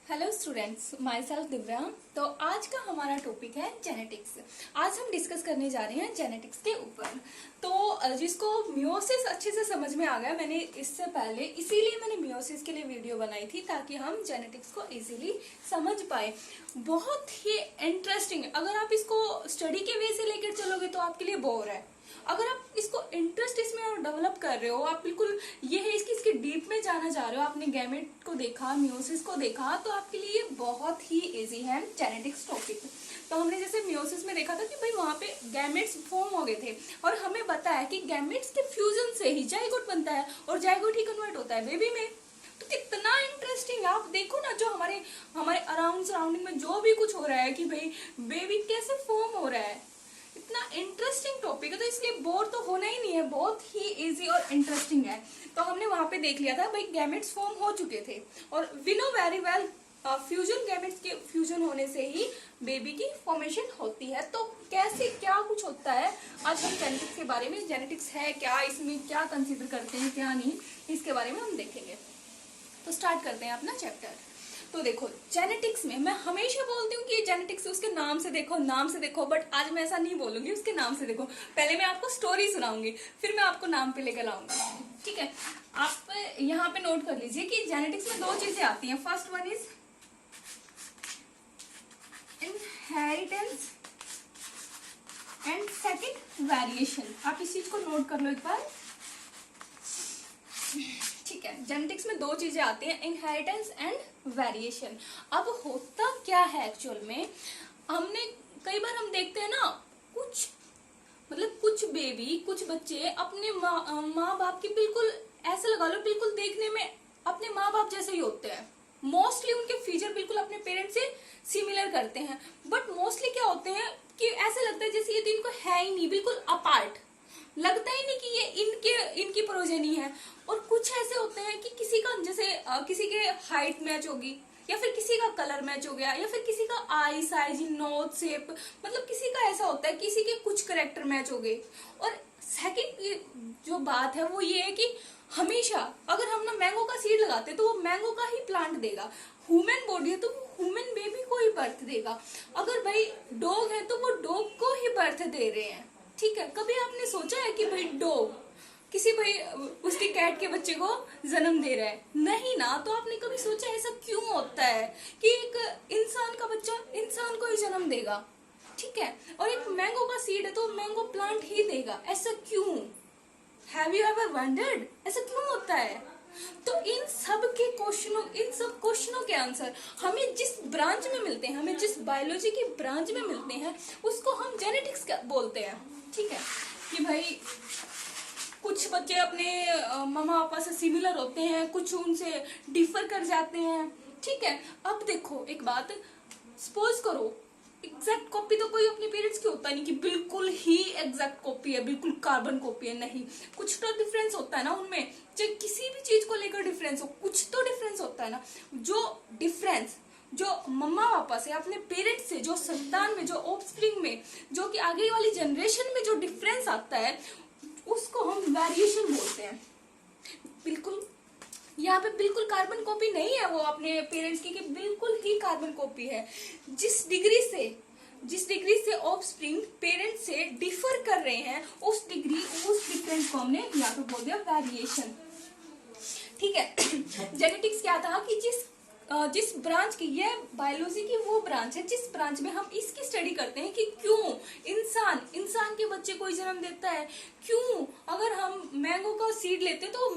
Hello students, my self Divya. तो आज का हमारा टॉपिक है जेनेटिक्स। आज हम डिस्कस करने जा रहे हैं जेनेटिक्स के ऊपर। तो जिसको मियोसिस अच्छे से समझ में आ गया, मैंने इससे पहले इसीलिए मैंने मियोसिस के लिए वीडियो बनाई थी ताकि हम जेनेटिक्स को इजीली समझ पाए। बहुत ही इंटरेस्टिंग है। अगर आप इसको स्टडी के वे से लेकर चलोगे तो आपके लिए बोर है। अगर आप इसको इंटरेस्ट इसमें डेवलप कर रहे हो, आप बिल्कुल ये है इसकी डीप में जाना चाह रहे हो, आपने गैमेट को देखा, मियोसिस को देखा, तो आपके लिए बहुत ही इजी है जेनेटिक्स टॉपिक। तो हमने जैसे मियोसिस में देखा था कि भाई वहां पे गैमेट्स फॉर्म हो गए थे और हमें बताया कि गैमेट्स के फ्यूजन से ही जाइगोट बनता है और जाइगोट ही कन्वर्ट होता है बेबी में। तो कितना इंटरेस्टिंग है। आप देखो ना, जो हमारे हमारे अराउंड सराउंडिंग में जो भी कुछ हो रहा है कि भाई बेबी कैसे फॉर्म हो रहा है, इतना इंटरेस्टिंग टॉपिक है। तो इसलिए बोर तो होना ही नहीं है, बहुत ही इजी और इंटरेस्टिंग है। तो हमने वहां पे देख लिया था भाई गैमेट्स फॉर्म हो चुके थे और we know very well fusion, gametes के फ्यूजन होने से ही बेबी की फॉर्मेशन होती है। तो कैसे क्या कुछ होता है, आज हम जेनेटिक्स के बारे में, जेनेटिक्स है क्या, इसमें क्या कंसीडर करते हैं क्या नहीं, इसके बारे में हम देखेंगे। तो स्टार्ट करते हैं अपना चैप्टर। तो देखो, जेनेटिक्स में मैं हमेशा बोलती हूँ कि जेनेटिक्स उसके नाम से देखो, नाम से देखो, बट आज मैं ऐसा नहीं बोलूंगी उसके नाम से देखो। पहले मैं आपको स्टोरी सुनाऊंगी, फिर मैं आपको नाम पे लेकर आऊंगी, ठीक है। आप यहाँ पे नोट कर लीजिए कि जेनेटिक्स में दो चीजें आती हैं। First one is inheritance and second variation. आप इस चीज को नोट कर लो एक बार, ठीक है। जेनेटिक्स में दो चीजें आती हैं, इनहेरिटेंस एंड वेरिएशन। अब होता क्या है एक्चुअल में, हमने कई बार हम देखते हैं ना, कुछ मतलब कुछ बेबी, कुछ बच्चे अपने माँ बाप की बिल्कुल ऐसे लगा लो, बिल्कुल देखने में अपने माँ बाप जैसे ही होते हैं। मोस्टली उनके फीचर बिल्कुल अपने पेरेंट्स से सिमिलर करते हैं, बट मोस्टली क्या होते हैं कि ऐसे लगता है जैसे ये तो इनको है ही नहीं, बिल्कुल अपार्ट, लगता ही नहीं कि ये इनकी प्रोजेनी है। और कुछ ऐसे होते हैं कि किसी का जैसे किसी के हाइट मैच होगी, या फिर किसी का कलर मैच हो गया, या फिर किसी का आई साइज, नोज शेप, मतलब किसी का ऐसा होता है, किसी के कुछ करेक्टर मैच हो गए। और सेकंड जो बात है वो ये है कि हमेशा अगर हम ना मैंगो का सीड लगाते हैं तो वो मैंगो का ही प्लांट देगा। ह्यूमन बॉडी है तो वो ह्यूमन बेबी को ही बर्थ देगा। अगर भाई डॉग है तो वो डॉग को ही बर्थ दे रहे हैं, ठीक है। कभी आपने सोचा है कि भाई डॉग किसी भाई उसकी कैट के बच्चे को जन्म दे रहा है? नहीं ना। तो आपने कभी सोचा ऐसा क्यों होता है कि एक इंसान का बच्चा इंसान को ही जन्म देगा, ठीक है। और एक मैंगो का सीड है तो मैंगो प्लांट ही देगा, ऐसा क्यों? हैव यू एवर वंडर्ड ऐसा क्यों होता है? तो इन सब क्वेश्चनों के आंसर हमें जिस ब्रांच में मिलते हैं, हमें जिस बायोलॉजी की ब्रांच में मिलते हैं, उसको हम जेनेटिक्स बोलते हैं, ठीक है। कि भाई कुछ बच्चे अपने मामा पापा से सिमिलर होते हैं, कुछ उनसे डिफर कर जाते हैं, ठीक है। अब देखो एक बात, सपोज करो एग्जैक्ट कॉपी तो कोई अपने पेरेंट्स की होता नहीं कि बिल्कुल ही एग्जैक्ट कॉपी है, बिल्कुल कार्बन कॉपी है, नहीं। कुछ तो डिफरेंस होता है ना उनमें, चाहे किसी भी चीज को लेकर डिफरेंस हो, कुछ तो डिफरेंस होता है ना। जो डिफरेंस जो मम्मा पापा से, अपने पेरेंट्स से, जो संतान में, जो ऑफस्प्रिंग में, जो कि आगे वाली जनरेशन में जो डिफरेंस आता है, उसको हम वेरिएशन बोलते हैं। बिल्कुल यहाँ पे बिल्कुल कार्बन कॉपी नहीं है वो अपने पेरेंट्स की, कि बिल्कुल ही कार्बन कॉपी है। जिस डिग्री से ऑफस्प्रिंग पेरेंट्स से डिफर कर रहे हैं, उस डिफरेंस को हमने यहाँ पे बोल दिया वेरिएशन, ठीक है। जेनेटिक्स क्या था कि जिस ब्रांच की, ये बायोलॉजी की वो ब्रांच है जिस ब्रांच में हम इसकी स्टडी करते हैं कि क्यों इंसान के बच्चे को ही जन्म देता है, क्यों अगर हम मैंगो का सीड लेते हैं तो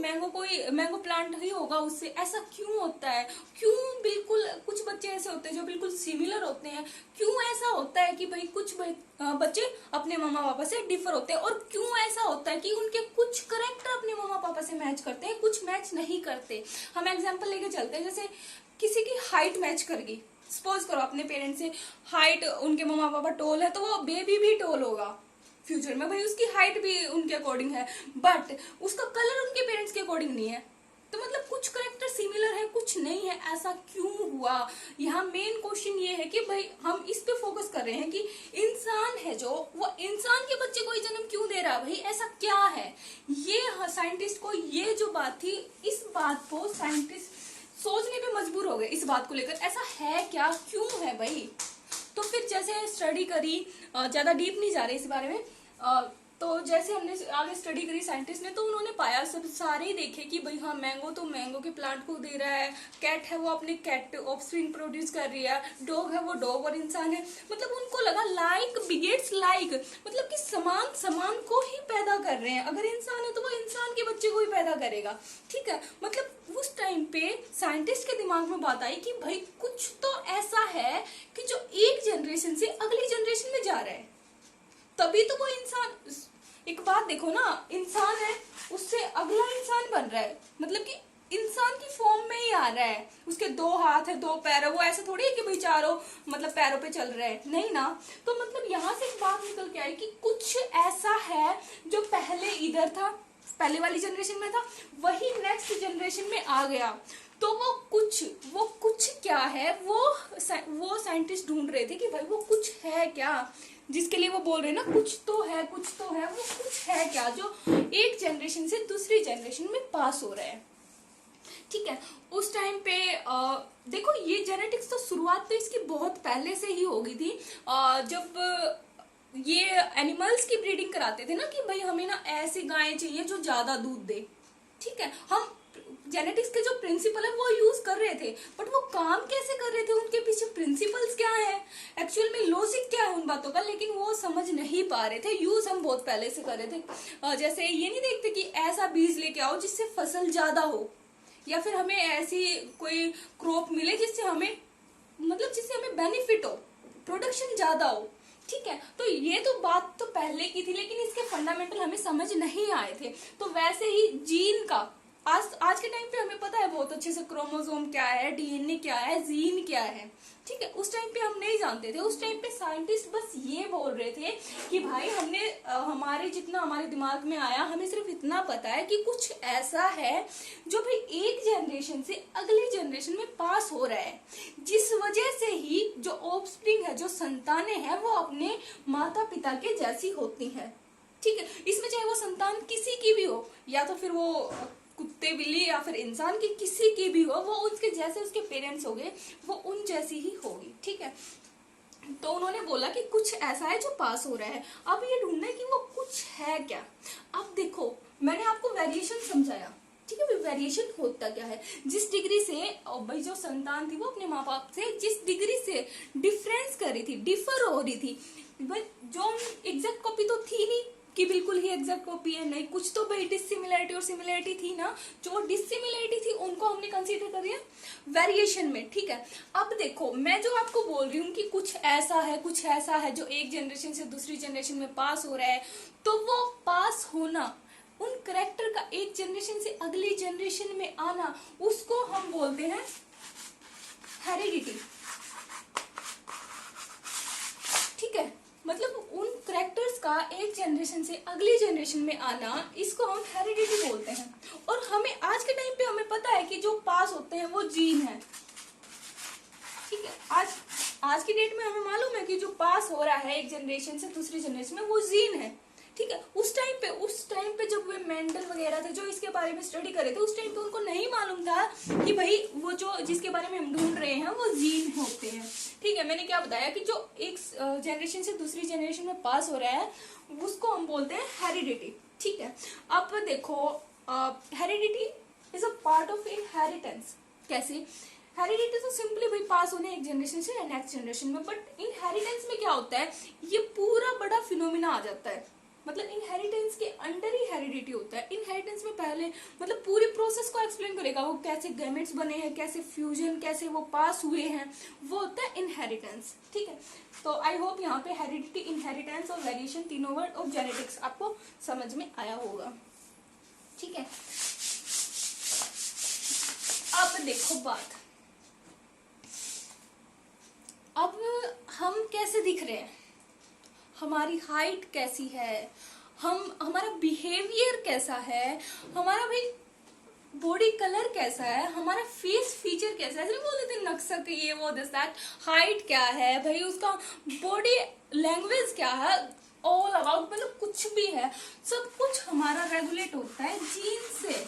मैंगो प्लांट ही होगा उससे, ऐसा क्यों होता है, क्यों बिल्कुल कुछ बच्चे ऐसे होते हैं जो बिल्कुल सिमिलर होते हैं, क्यों ऐसा होता है कि भाई कुछ बच्चे अपने मामा पापा से डिफर होते हैं, और क्यों ऐसा होता है कि उनके कुछ करेक्टर अपने मामा पापा से मैच करते हैं, कुछ मैच नहीं करते। हम एग्जाम्पल लेके चलते हैं, जैसे किसी की हाइट मैच कर गई, सपोज करो अपने पेरेंट्स से हाइट, उनके मम्मा पापा टोल है तो वो बेबी भी टोल होगा फ्यूचर में, भाई उसकी हाइट भी उनके अकॉर्डिंग है, बट उसका कलर उनके पेरेंट्स के अकॉर्डिंग नहीं है। तो मतलब कुछ करेक्टर सिमिलर है, कुछ नहीं है, ऐसा क्यों हुआ? यहाँ मेन क्वेश्चन ये है कि भाई हम इस पे फोकस कर रहे हैं कि इंसान है जो, वो इंसान के बच्चे को ही जन्म क्यों दे रहा है, भाई ऐसा क्या है? ये साइंटिस्ट को ये जो बात थी, इस बात को साइंटिस्ट सोचने पे मजबूर हो गए इस बात को लेकर, ऐसा है क्या, क्यों है भाई। तो फिर जैसे स्टडी करी, ज्यादा डीप नहीं जा रहे इस बारे में, तो जैसे हमने आगे स्टडी करी साइंटिस्ट ने, तो उन्होंने पाया, सब सारे ही देखे कि भाई हाँ मैंगो तो मैंगो के प्लांट को दे रहा है, कैट है वो अपने कैट ऑफस्प्रिंग प्रोड्यूस कर रही है, डॉग है वो डॉग और इंसान है, मतलब उनको लगा लाइक बिगेट्स लाइक, मतलब कि समान समान को ही पैदा कर रहे हैं, अगर इंसान है तो वो इंसान के बच्चे को ही पैदा करेगा, ठीक है। मतलब उस टाइम पे साइंटिस्ट के दिमाग में बात आई कि भाई कुछ तो ऐसा है कि जो एक जनरेशन से अगली जनरेशन में जा रहा है, तभी तो वो इंसान, एक बात देखो ना, इंसान है उससे अगला इंसान बन रहा है, मतलब कि इंसान की फॉर्म में ही आ रहा है, उसके 2 हाथ है 2 पैर है, वो ऐसा थोड़ी है कि भाई चारों मतलब पैरों पे चल रहा है, नहीं ना। तो मतलब यहाँ से एक बात निकल के आई कि कुछ ऐसा है जो पहले इधर था, पहले वाली जनरेशन में था, वही नेक्स्ट जनरेशन में आ गया। तो वो कुछ क्या है, वो साइंटिस्ट ढूंढ रहे थे कि भाई वो कुछ है क्या, जिसके लिए वो बोल रहे हैं ना कुछ तो है, वो कुछ है क्या जो एक जनरेशन से दूसरी जनरेशन में पास हो रहा है, ठीक है। उस टाइम पे देखो ये जेनेटिक्स तो शुरुआत तो इसकी बहुत पहले से ही हो गई थी, जब ये एनिमल्स की ब्रीडिंग कराते थे ना कि भाई हमें ना ऐसी गायें चाहिए जो ज्यादा दूध दे, ठीक है। हम जेनेटिक्स के जो प्रिंसिपल है वो यूज कर रहे थे, बट वो काम कैसे कर रहे थे, उनके पीछे प्रिंसिपल्स क्या है, एक्चुअल में लॉजिक क्या है उन बातों का, लेकिन वो समझ नहीं पा रहे थे। यूज हम बहुत पहले से कर रहे थे, जैसे ये नहीं देखते कि ऐसा बीज लेके आओ जिससे फसल ज्यादा हो, या फिर हमें ऐसी कोई क्रॉप मिले जिससे हमें बेनिफिट हो, प्रोडक्शन ज्यादा हो, ठीक है। तो ये तो बात तो पहले की थी, लेकिन इसके फंडामेंटल हमें समझ नहीं आए थे। तो वैसे ही जीन का आज के टाइम पे हमें पता है बहुत अच्छे से, क्रोमोसोम क्या है, डीएनए क्या है, जीन क्या है, ठीक है। उस टाइम पे हम नहीं जानते थे, उस टाइम पे साइंटिस्ट बस ये बोल रहे थे कि भाई हमने हमारे जितना हमारे दिमाग में आया, हमें सिर्फ इतना पता है कि कुछ ऐसा है जो भाई एक जनरेशन से अगली जनरेशन में पास हो रहा है, जिस वजह से ही जो ऑफस्प्रिंग है, जो संतानें हैं, वो अपने माता पिता के जैसी होती हैं, ठीक है। इसमें चाहे वो संतान किसी की भी हो, या तो फिर वो कुत्ते बिल्ली या फिर इंसान की किसी की भी हो, वो उसके जैसे उसके पेरेंट्स हो गए, वो उन जैसी ही होगी, ठीक है। तो उन्होंने बोला कि कुछ ऐसा है जो पास हो रहा है, अब ये ढूंढना है कि वो कुछ है क्या। अब देखो मैंने आपको वेरिएशन समझाया, ठीक है। वेरिएशन होता क्या है, जिस डिग्री से भाई जो संतान थी वो अपने माँ बाप से जिस डिग्री से डिफरेंस कर रही थी, डिफर हो रही थी, भाई जो एग्जैक्ट कॉपी तो थी नहीं कि बिल्कुल ही एग्जैक्ट कॉपी है, नहीं, कुछ तो भाई डिसिमिलरिटी और सिमिलरिटी थी ना, जो डिसिमिलरिटी थी उनको हमने कंसीडर कर दिया वेरिएशन में, ठीक है। अब देखो मैं जो आपको बोल रही हूँ कि कुछ ऐसा है जो एक जनरेशन से दूसरी जनरेशन में पास हो रहा है, तो वो पास होना, उन करेक्टर का एक जनरेशन से अगली जनरेशन में आना, उसको हम बोलते हैं हेरिडिटी, ठीक है। मतलब उन करेक्टर्स का एक जनरेशन से अगली जनरेशन में आना, इसको हम हेरिडिटी बोलते हैं। और हमें आज के टाइम पे हमें पता है कि जो पास होते हैं वो जीन है, ठीक है। आज की डेट में हमें मालूम है कि जो पास हो रहा है एक जनरेशन से दूसरी जनरेशन में वो जीन है, ठीक है। उस टाइम पे जब वे मेंडल वगैरह थे जो इसके बारे में स्टडी कर रहे थे, उस टाइम पे उनको नहीं मालूम था कि भाई वो जो जिसके बारे में हम ढूंढ रहे हैं वो जीन होते हैं, ठीक है। मैंने क्या बताया कि जो एक जनरेशन से दूसरी जनरेशन में पास हो रहा है उसको हम बोलते हैं हेरिडिटी, ठीक है। अब देखो heredity is a part of inheritance. कैसे? हेरिडिटी तो सिंपली भाई पास होने एक जनरेशन से नेक्स्ट जनरेशन में, बट इनहेरिटेंस में क्या होता है, ये पूरा बड़ा फिनोमिना आ जाता है। मतलब इनहेरिटेंस के अंडर ही हेरिडिटी होता है। इनहेरिटेंस में पहले मतलब पूरी प्रोसेस को एक्सप्लेन करेगा, वो कैसे गैमेट्स बने हैं, कैसे फ्यूजन, कैसे वो पास हुए हैं, वो होता है इनहेरिटेंस, ठीक है। तो आई होप यहाँ पे हेरिडिटी, इनहेरिटेंस और वेरिएशन तीनों वर्ड और जेनेटिक्स आपको समझ में आया होगा, ठीक है। अब देखो बात, अब हम कैसे दिख रहे हैं, हमारी हाइट कैसी है, हमारा बिहेवियर कैसा है, हमारा भाई बॉडी कलर कैसा है, हमारा फेस फीचर कैसा है, ऐसे बोल देते नक्शा ये वो दिस दैट, हाइट क्या है भाई, उसका बॉडी लैंग्वेज क्या है, ऑल अबाउट मतलब कुछ भी है, सब कुछ हमारा रेगुलेट होता है जीन से,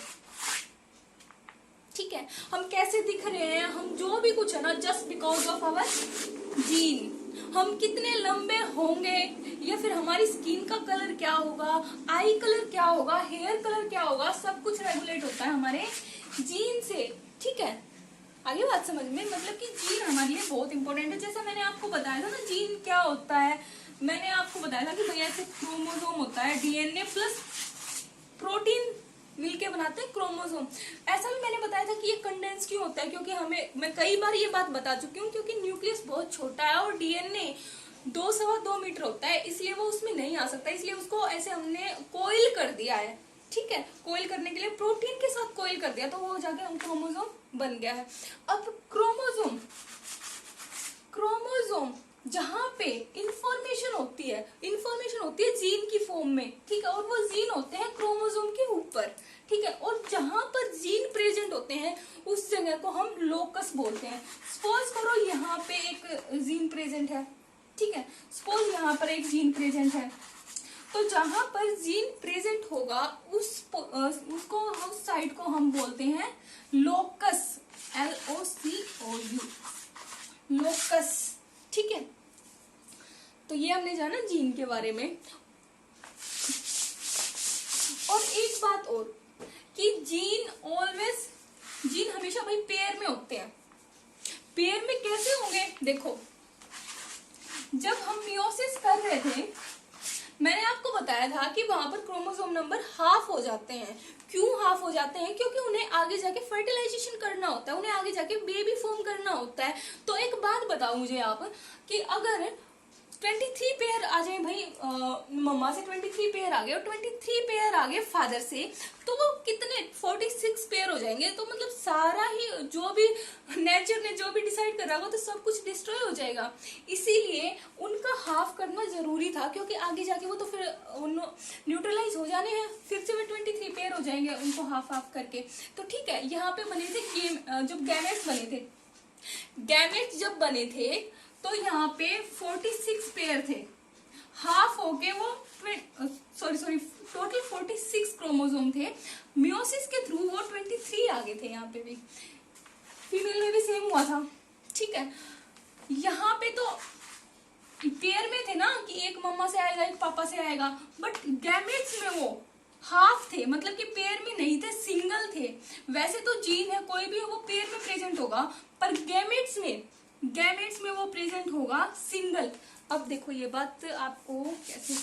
ठीक है, हम कैसे दिख रहे हैं, हम जो भी कुछ है ना, just because of our gene. हम कितने लंबे होंगे, या फिर हमारी स्किन का कलर क्या होगा, आई कलर क्या होगा, हेयर कलर क्या होगा, सब कुछ रेगुलेट होता है हमारे जीन से। ठीक है, आगे बात समझ में, मतलब कि जीन हमारे लिए बहुत इंपॉर्टेंट है। जैसा मैंने आपको बताया था ना, जीन क्या होता है, मैंने आपको बताया था कि भैया ऐसे क्रोमोसोम होता है, डीएनए प्लस प्रोटीन मिलके बनाते हैं क्रोमोसोम। ऐसा भी मैंने बताया था कि ये कंडेंस क्यों होता है, क्योंकि मैं कई बार ये बात बता चुकी हूँ, क्योंकि न्यूक्लियस बहुत छोटा है और डीएनए 2 मीटर होता है, इसलिए वो उसमें नहीं आ सकता, इसलिए उसको ऐसे हमने कोइल कर दिया है। ठीक है, कोइल करने के लिए प्रोटीन के साथ कोइल कर दिया, तो वो जाके हम क्रोमोसोम बन गया है। अब क्रोमोसोम जहां पे इंफॉर्मेशन होती है जीन की फॉर्म में। ठीक है, और वो जीन होते हैं क्रोमोसोम के ऊपर। ठीक है, और जहां पर जीन प्रेजेंट होते हैं उस जगह को हम लोकस बोलते हैं। सपोज करो यहाँ पे एक जीन प्रेजेंट है। ठीक है, सपोज यहाँ पर एक जीन प्रेजेंट है, तो जहां पर जीन प्रेजेंट होगा उस साइड को हम बोलते हैं लोकस, LOCOU, लोकस। ठीक है, तो ये हमने जाना जीन के बारे में। और एक बात और कि जीन हमेशा भाई पेयर में होते हैं। पेयर में कैसे होंगे, देखो जब हम मियोसिस कर रहे थे, मैंने आपको बताया था कि वहां पर क्रोमोसोम नंबर हाफ हो जाते हैं। क्यों हाफ हो जाते हैं, क्योंकि उन्हें आगे जाके फर्टिलाइजेशन करना होता है, उन्हें आगे जाके बेबी फॉर्म करना होता है। तो एक बात बताओ मुझे आप कि अगर 23 पेयर आ जाए भाई, मम्मा से 23 पेयर आ गए और 23 पेयर आ गए फादर से, तो वो कितने 46 पेयर हो जाएंगे। तो मतलब सारा ही जो भी नेचर ने जो भी डिसाइड कर रहा होगा, तो सब कुछ डिस्ट्रॉय हो जाएगा। इसीलिए उनका हाफ करना जरूरी था, क्योंकि आगे जाके वो तो फिर न्यूट्रलाइज हो जाने हैं, फिर से वे 23 पेयर हो जाएंगे उनको हाफ हाफ करके। तो ठीक है, यहाँ पे बने थे जब गैमेट्स बने थे, गैमेट्स जब बने थे तो यहाँ पे 46 पेयर थे, हाफ होके वो टोटल 46 क्रोमोसोम थे। मियोसिस के थ्रू वो 23 आ गए थे। यहाँ पे भी फीमेल में भी सेम हुआ था। ठीक है, यहाँ पे तो पेयर में थे ना कि एक मम्मा से आएगा एक पापा से आएगा, बट गैमेट्स में वो हाफ थे, मतलब कि पेयर में नहीं थे, सिंगल थे। वैसे तो जीन है कोई भी वो पेयर में प्रेजेंट होगा, पर गैमेट्स में वो प्रेजेंट होगा सिंगल। अब देखो ये बात आपको कैसे,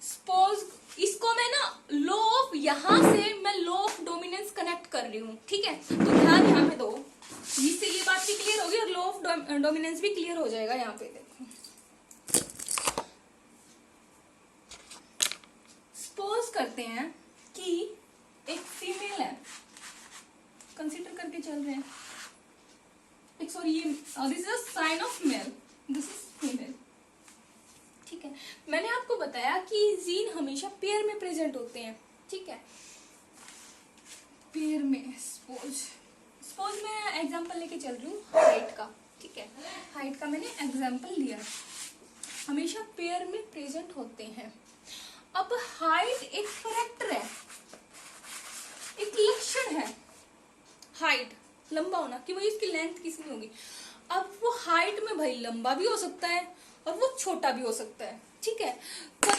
सपोज इसको मैं ना यहां से मैं लॉ ऑफ डोमिनेंस कनेक्ट कर रही हूँ। ठीक है, तो ध्यान यहाँ पे दो, इससे ये बात भी क्लियर होगी और लॉ ऑफ डोमिनेंस भी क्लियर हो जाएगा। यहाँ पे देखो, सपोज करते हैं कि एक फीमेल है, कंसीडर करके चल रहे हैं, सॉरी ये this is a sign of male, this is female. ठीक है, मैंने आपको बताया कि जीन हमेशा पेयर में प्रेजेंट होते हैं। ठीक है, पेयर में सपोज मैं एग्जांपल लेके चल रही हूँ हाइट का। ठीक है, हाइट का मैंने एग्जांपल लिया, हमेशा पेयर में प्रेजेंट होते हैं। अब हाइट एक कैरेक्टर है, एक लक्षण है, हाइट लंबा होना, कि भाई इसकी लेंथ कितनी होगी। अब वो हाइट में भाई लंबा भी हो सकता है और वो छोटा भी हो सकता है। ठीक है, तो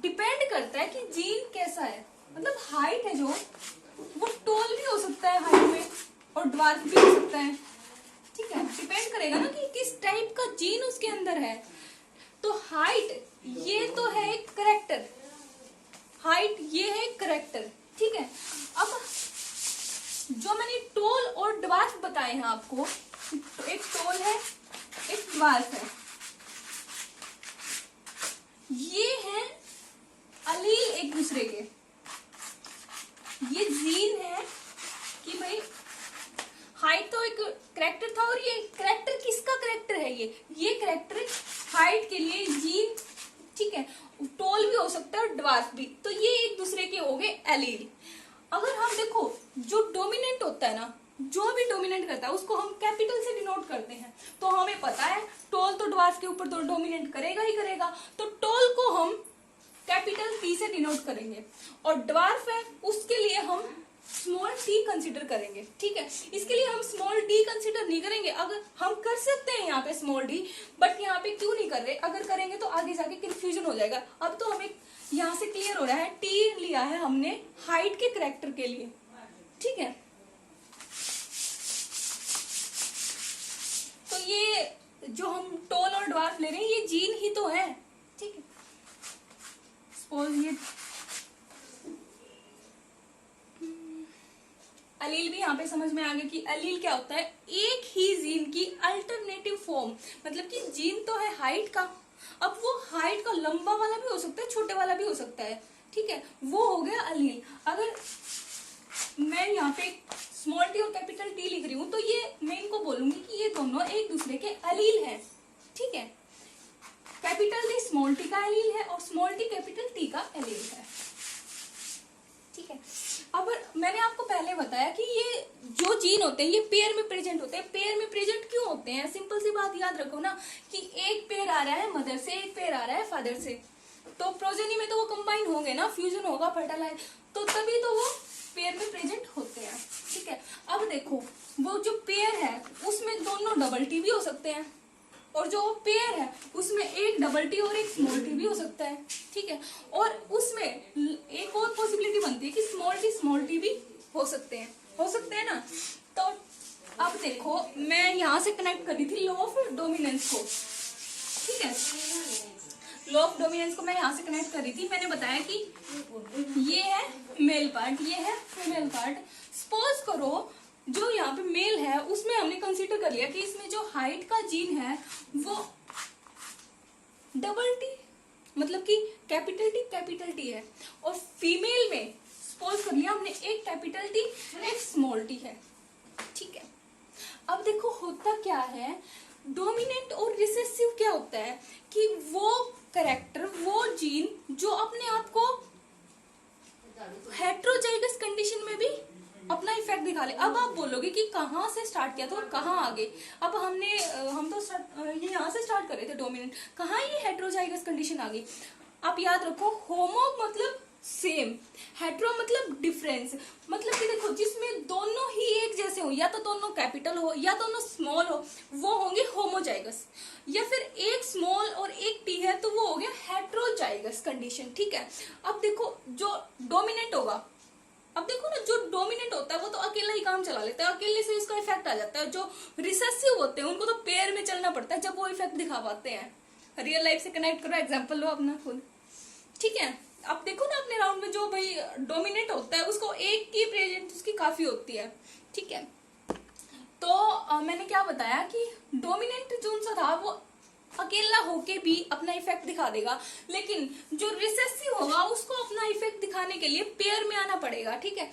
डिपेंड करता है कि जीन कैसा है। मतलब हाइट है जो, वो टॉल भी हो सकता है हाइट में और ड्वार्फ भी हो सकता है। ठीक है, डिपेंड करेगा ना कि किस टाइप का जीन उसके अंदर है। तो हाइट ये तो है एक करेक्टर, हाइट ये है करेक्टर। ठीक है, अब जो मैंने टॉल और ड्वार्फ बताए हैं आपको, एक टॉल है एक ड्वार्फ है, ये है अलील एक दूसरे के। ये जीन है कि भाई हाइट तो एक करेक्टर था, और ये करेक्टर किसका करेक्टर है, ये करेक्टर हाइट के लिए जीन। ठीक है, टॉल भी हो सकता है और ड्वार्फ भी, तो ये एक दूसरे के हो गए एलील। अगर हम देखो जो डोमिनेंट होता है ना, जो भी डोमिनेंट करता है उसको हम कैपिटल से डिनोट करते हैं। तो हमें पता है टॉल तो ड्वार्फ के ऊपर तो डोमिनेंट करेगा ही करेगा, तो टॉल को हम कैपिटल P से डिनोट करेंगे, और ड्वार्फ है उसके लिए हम स्मॉल टी कंसिडर करेंगे, ठीक है। इसके लिए हम स्मॉल डी कंसिडर नहीं करेंगे। अगर हम कर सकते हैं यहाँ पे स्मॉल डी, बट यहाँ पे क्यों नहीं कर रहे? अगर करेंगे तो आगे जाके कंफ्यूजन हो जाएगा। अब तो हमें यहाँ से क्लियर हो रहा है, टी लिया है हमने हाइट के करेक्टर के लिए, ठीक है। तो ये जो हम टॉल और ड्वार्फ ले रहे हैं ये जीन ही तो है, ठीक है। सपोज ये अलील भी यहाँ पे समझ में आ गया कि अलील क्या होता है, एक ही जीन की अल्टरनेटिव फॉर्म। मतलब कि जीन तो है हाइट का, अब वो हाइट का लंबा वाला भी हो सकता है, छोटे वाला भी हो सकता है, ठीक है। वो हो गया अलील। अगर मैं यहाँ पे स्मॉल टी और कैपिटल टी लिख रही हूँ तो ये मैं इनको बोलूंगी कि ये दोनों एक दूसरे के अलील हैं, ठीक है। कैपिटल टी स्मॉल टी का अलील है और स्मॉल टी कैपिटल टी का अलील है, ठीक है। अब मैंने आपको पहले बताया कि ये जो जीन होते हैं ये पेयर में प्रेजेंट होते हैं। पेयर में प्रेजेंट क्यों होते हैं? सिंपल सी बात याद रखो ना कि एक पेयर आ रहा है मदर से, एक पेयर आ रहा है फादर से, तो प्रोजेनी में तो वो कंबाइन होंगे ना, फ्यूजन होगा, फर्टिलाइज, तो तभी तो वो पेयर में प्रेजेंट होते हैं, ठीक है। अब देखो वो जो पेयर है उसमें दोनों डबल टी भी हो सकते हैं, और जो पेयर है उसमें एक डबल टी और एक स्मॉल टी भी हो सकता है, ठीक है। और उसमें एक और पॉसिबिलिटी बनती है कि स्मॉल टी भी हो सकते हैं ना। तो अब देखो मैं यहाँ से कनेक्ट कर रही थी लॉ ऑफ डोमिनेंस को, ठीक है। लॉ ऑफ डोमिनेंस को मैं यहाँ से कनेक्ट कर रही थी। मैंने बताया कि ये है मेल पार्ट, ये है फीमेल पार्ट। सपोज करो जो यहाँ पे मेल है उसमें हमने कंसीडर कर लिया कि इसमें जो हाइट का जीन है वो डबल टी, मतलब कि कैपिटल टी है, और फीमेल में सपोज कर लिया हमने एक कैपिटल टी एक स्मॉल टी है, ठीक है। अब देखो होता क्या है, डोमिनेंट और रिसेसिव क्या होता है कि वो कैरेक्टर, वो जीन जो अपने आप को हेट्रोजाइगस कंडीशन में भी अपना इफेक्ट दिखा ले। अब आप बोलोगे कि कहाँ से स्टार्ट किया था और कहाँ आगे। अब हम तो ये यहाँ से स्टार्ट कर रहे थे डोमिनेंट, कहाँ ये हेट्रोजाइगस कंडीशन आ गई। आप याद रखो होमो मतलब सेम, हेट्रो मतलब डिफरेंस, मतलब कि देखो जिसमें दोनों ही एक जैसे हो, या तो दोनों कैपिटल हो या दोनों स्मॉल हो, वो होंगे होमोजाइगस। या फिर एक स्मॉल और एक टी है तो वो हो गया हेट्रोजाइगस कंडीशन, ठीक है। अब देखो जो डोमिनेंट होगा, अब देखो ना जो डोमिनेंट होता है वो तो अकेला ही काम चला लेता है, अकेले से इसका इफेक्ट आ जाता है। जो रिसेसिव होते हैं उनको तो पेयर में चलना पड़ता है जब वो इफेक्ट दिखा पाते हैं। रियल लाइफ से कनेक्ट करो, एग्जांपल लो अपना खुद, ठीक है। अब देखो ना अपने राउंड में जो भाई डोमिनेंट होता है उसको एक की प्रेजेंट उसकी काफी होती है, ठीक है। तो मैंने क्या बताया कि डोमिनेंट जो सा था वो अकेला होके भी अपना इफेक्ट दिखा देगा, लेकिन जो रिसेसिव होगा उसको अपना इफेक्ट दिखाने के लिए पेयर में आना पड़ेगा, ठीक है।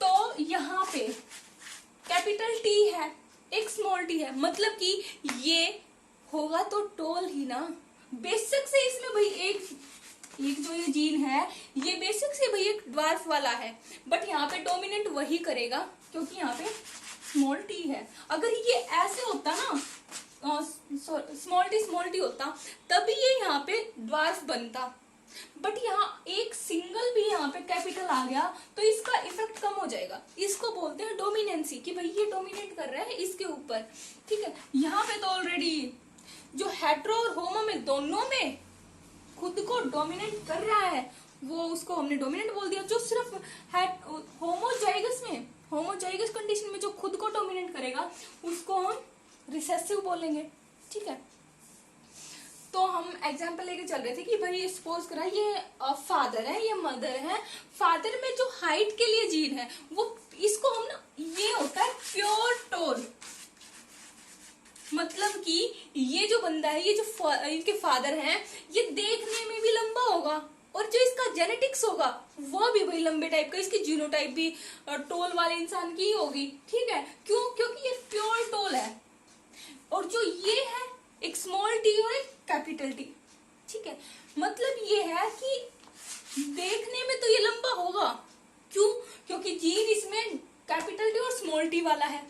तो यहाँ पे कैपिटल टी है एक स्मॉल टी है, मतलब कि ये होगा तो टोल ही ना। बेसिक से इसमें भाई एक जो ये जीन है ये बेसिक से भाई एक ड्वार्फ वाला है, बट यहाँ पे डोमिनेंट वही करेगा क्योंकि यहाँ पे स्मॉल टी है। अगर ये ऐसे होता ना स्मॉल टी होता तभी ये यहाँ पे ड्वार्फ बनता, बट यहाँ एक सिंगल भी यहाँ पे कैपिटल आ गया तो इसका इफेक्ट कम हो जाएगा। इसको बोलते हैं डोमिनेंसी, कि भाई ये डोमिनेट कर रहा है इसके ऊपर, ठीक है। यहाँ पे तो ऑलरेडी जो हेट्रो और होमो में दोनों में खुद को डोमिनेट कर रहा है वो उसको हमने डोमिनेंट बोल दिया। जो सिर्फ होमोजाइगस कंडीशन में जो खुद को डोमिनेट करेगा उसको हम रिसेसिव बोलेंगे, ठीक है। तो हम एग्जांपल लेके चल रहे थे कि भाई सपोज करा ये फादर है ये मदर है, फादर में जो हाइट के लिए जीन है वो इसको हम ना, ये होता है प्योर टोल, मतलब कि ये जो बंदा है ये जो इनके फादर हैं ये देखने में भी लंबा होगा और जो इसका जेनेटिक्स होगा वो भी वही लंबे टाइप का, इसकी जीनोटाइप भी टोल वाले इंसान की ही होगी, ठीक है। क्यों? क्योंकि ये प्योर टोल है। और जो ये है एक स्मॉल टी और एक कैपिटल टी, ठीक है। मतलब ये है कि देखने में तो ये लंबा होगा, क्यों? क्योंकि जीन इसमें कैपिटल टी और स्मॉल टी वाला है,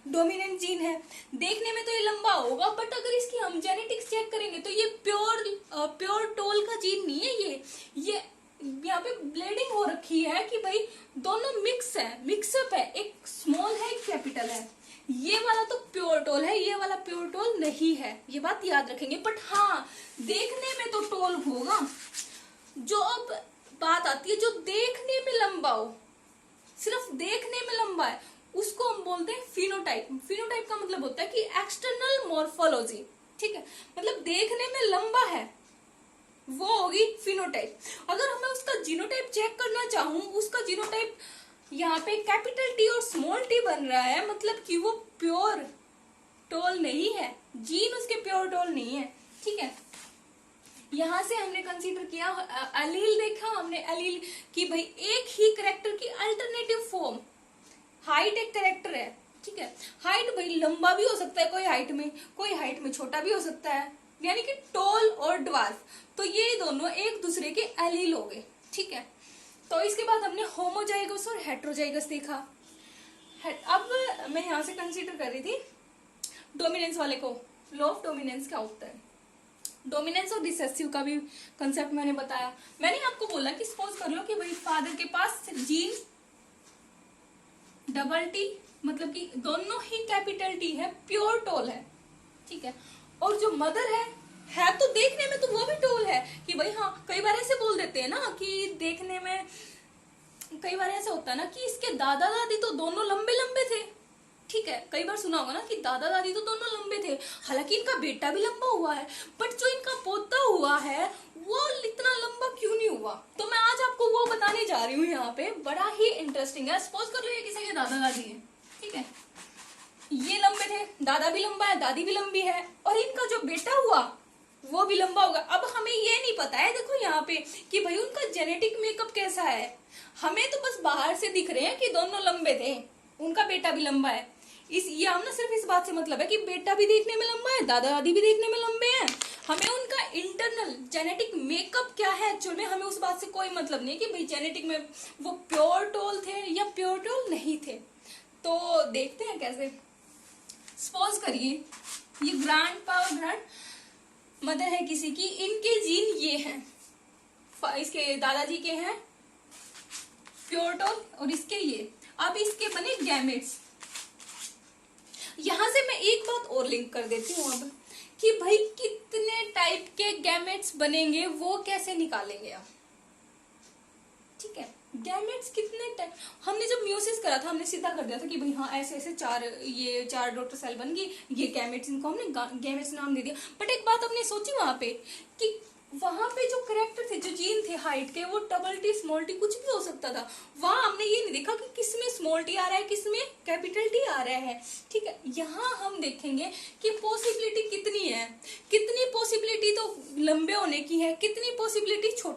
डोमिनेंट जीन है, देखने में तो ये लंबा होगा, बट अगर इसकी हम जेनेटिक्स चेक करेंगे तो ये प्योर टोल का जीन नहीं है, ये यहाँ पे ब्लेडिंग हो रखी है कि भाई दोनों मिक्स है, मिक्सअप है, एक स्मॉल है एक कैपिटल है। ये वाला तो प्योर टोल है, ये वाला प्योर टोल नहीं है, ये बात याद रखेंगे। बट हाँ, देखने में तो टोल होगा। जो अब बात आती है जो देखने में लंबा हो, सिर्फ देखने में लंबा है, उसको हम बोलते हैं फिनोटाइप। फिनोटाइप का मतलब होता है कि एक्सटर्नल मॉर्फोलॉजी, ठीक है, मतलब देखने में लंबा है, वो होगी फिनोटाइप। अगर हमें उसका जीनोटाइप चेक करना चाहूं, उसका जीनोटाइप यहाँ पे कैपिटल टी और स्मॉल टी बन रहा है, मतलब कि वो प्योर टोल नहीं है, जीन उसके प्योर टोल नहीं है, ठीक है। यहां से हमने कंसीडर किया एलील, देखा हमने एलील की भाई एक ही करेक्टर की अल्टरनेटिव फॉर्म। हाइट एक करेक्टर है, ठीक है, हाइट भाई लंबा भी हो सकता है कोई हाइट में छोटा भी हो सकता है, यानी कि टॉल और ड्वार्फ, तो ये दोनों एक दूसरे के एलील हो गए, ठीक है। तो इसके बाद हमने होमोजाइगस और हेट्रोजाइगस देखा। अब मैं यहां से कंसीडर कर रही थी डोमिनेंस वाले को। लॉ ऑफ डोमिनेंस क्या होता है, डोमिनेंस और रिसेसिव का भी कंसेप्ट मैंने बताया। मैंने आपको बोला कि सपोज कर लो कि भाई फादर के पास जीन डबल टी, मतलब कि दोनों ही कैपिटल टी है, प्योर टोल है, ठीक है, और जो मदर है तो देखने में तो वो भी टोल है कि भाई हाँ, कई बार ऐसे बोल देते हैं ना कि देखने में, कई बार ऐसा होता है ना कि इसके दादा दादी तो दोनों लंबे लंबे थे, ठीक है, कई बार सुना होगा ना कि दादा दादी तो दोनों लंबे थे, हालांकि इनका बेटा भी लंबा हुआ है, बट जो इनका पोता हुआ है वो इतना लंबा क्यों नहीं हुआ। तो मैं आज आपको वो बताने जा रही हूँ, यहाँ पे बड़ा ही इंटरेस्टिंग है। सपोज कर लो ये किसी के दादा दादी है, ठीक है, ये लंबे थे, दादा भी लंबा है, दादी भी लंबी है, और इनका जो बेटा हुआ वो भी लंबा होगा। अब हमें ये नहीं पता है, देखो यहाँ पे, कि भाई उनका जेनेटिक मेकअप कैसा है, हमें तो बस बाहर से दिख रहे हैं कि दोनों लंबे थे, उनका बेटा भी लंबा है। ये हम ना सिर्फ इस बात से मतलब है कि बेटा भी देखने में लंबा है, दादा दादी भी देखने में लंबे हैं, हमें उनका इंटरनल जेनेटिक मेकअप क्या है एक्चुअल में, हमें उस बात से कोई मतलब नहीं है कि भाई जेनेटिक में वो प्योर टोल थे या प्योर टोल नहीं थे। तो देखते हैं कैसे। सपोज करिए ये ग्रैंडपा और ग्रैंड मदर है किसी की, इनके जीन ये हैं, इसके दादाजी के हैं प्योर टोल और इसके ये, अब इसके बने गैमेट्स। यहां से मैं एक बात और लिंक कर देती हूँ अब, कि भाई कितने टाइप के गैमेट्स बनेंगे वो कैसे निकालेंगे आप, ठीक है, गैमेट्स कितने टाइप। हमने जब म्यूसिस करा था हमने सीधा कर दिया था कि भाई हाँ ऐसे ऐसे चार डॉटर सेल बन गई, ये गैमेट्स, इनको हमने गैमेट्स नाम दे दिया। बट एक बात हमने सोची वहां पे कि वहां पे जो करेक्टर थे, जो जीन थे हाइट के, वो डबल टी स्मॉल टी कुछ भी हो सकता था। वहां हमने ये नहीं देखा कि किसमें स्मॉल टी आ रहा है किसमें कैपिटल टी आ रहा है, ठीक है। यहाँ हम देखेंगे कि पॉसिबिलिटी कितनी है, कितनी पॉसिबिलिटी तो लंबे होने की है, कितनी पॉसिबिलिटी छोटे